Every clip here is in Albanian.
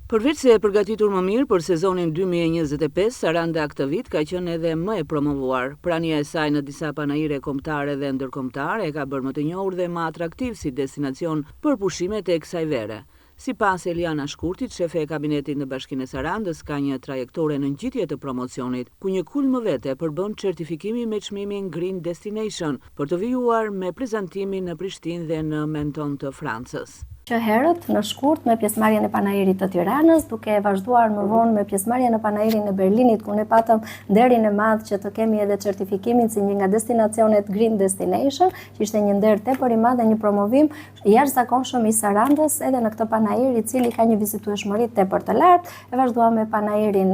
Përveç se e përgatitur më mirë për sezonin 2025, Saranda këtë vit ka qenë edhe më e promovuar. Prania e saj në disa panajire kombëtare dhe ndërkombëtare e ka bërë më të njohur dhe më atraktiv si destinacion për pushimet e kësaj vere. Sipas Eliana Shkurtit, shefe e kabinetit në Bashkinë e Sarandës, ka një trajektore në ngjitje të promocionit, ku një kulm vete përbën certifikimi me çmimin Green Destination për të vijuar me prezantimin në Prishtinë dhe në Menton të Francës. Që herët në shkurt me pjesëmarrjen e panairit të Tiranës, duke vazhduar më vonë me pjesëmarrjen e panairit në Berlinit, ku ne patëm nderin e madh që të kemi edhe certifikimin si një nga destinacionet Green Destination, që ishte një nder tepër i madh dhe një promovim jashtëzakonshëm i Sarandës edhe në këtë panair, i cili ka një vizitueshmëri tepër të lartë. E vazhduam me panairin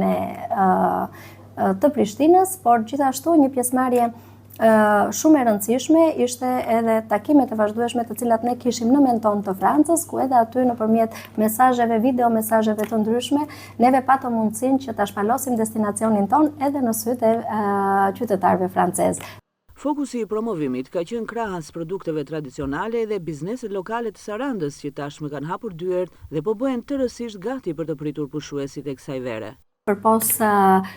të Prishtinës, por gjithashtu një pjesëmarrje shumë e rëndësishme ishte edhe takimet e vazhdueshme të cilat ne kishim në Menton të Francës, ku edhe aty nëpërmjet mesazheve, video mesazheve të ndryshme, neve patëm mundësinë që ta shpalosim destinacionin ton edhe në sytë e qytetarëve francezë. Fokusi i promovimit ka qenë krahas produkteve tradicionale dhe bizneset lokale të Sarandës, që tashmë kanë hapur dyert dhe po bëhen tërësisht gati për të pritur pushuesit e kësaj vere. Përpos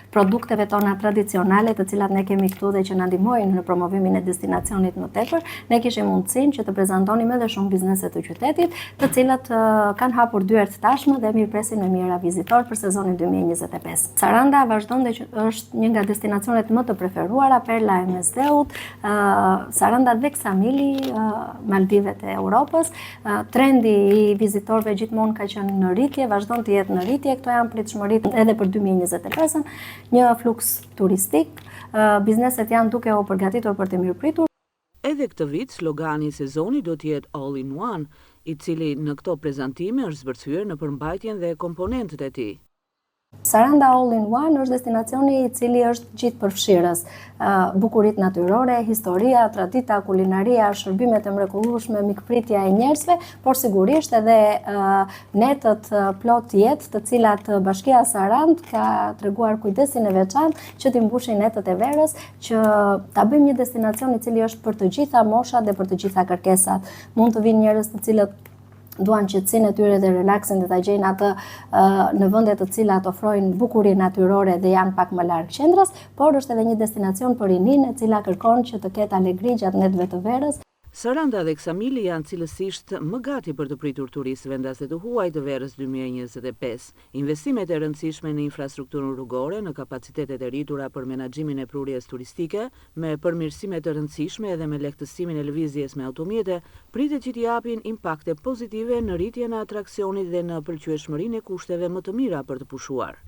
produkteve tona tradicionale, të cilat ne kemi këtu dhe që na ndihmojnë në promovimin e destinacionit më tepër, ne kishim mundësinë që të prezantonim edhe shumë biznese të qytetit, të cilat kanë hapur dyert tashmë dhe mirëpresin me mira vizitor për sezonin 2025. Saranda vazhdon dhe është një nga destinacionet më të preferuara, perla e Mesdheut, Saranda dhe Ksamili, Maldivet e Europës. Trendi i vizitorëve gjithmonë ka qenë në rritje, vazhdon të jetë në rritje. Këto janë pritshmëritë edhe për 2025, një fluks turistik, bizneset janë duke u përgatitur për të mirëpritur. Edhe këtë vit, slogani i sezonit do të jetë All in One, i cili në këto prezantime është zbërthyer në përmbajtjen dhe komponentët e tij. Saranda All in One është destinacioni i cili është gjithë përfshirës. Bukuritë natyrore, historia, tradita, kulinaria, shërbimet e mrekullueshme, mikpritja e njerëzve, por sigurisht edhe netët plot jetë, të cilat Bashkia Sarandë ka treguar kujdesin e veçantë që t'i mbushin netët e verës, që ta bëjmë një destinacion i cili është për të gjitha moshat dhe për të gjitha kërkesat. Mund të vinë njerëz të cilët duan qetësinë e tyre dhe relaksin dhe ta gjejnë atë në vende të cilat ofrojnë bukuri natyrore dhe janë pak më larg qendrës, por është edhe një destinacion për rininë, e cila kërkon që të ketë alegri gjatë netëve të verës. Saranda dhe Ksamili janë cilësisht më gati për të pritur turistë vendase të huaj të verës 2025. Investimet e rëndësishme në infrastrukturën rrugore, në kapacitetet e rritura për menaxhimin e prurjes turistike, me përmirësime të rëndësishme edhe me lehtësimin e lëvizjes me automjete, pritet që t'i japin impakte pozitive në rritjen e atraksionit dhe në pëlqyeshmërinë e kushteve më të mira për të pushuar.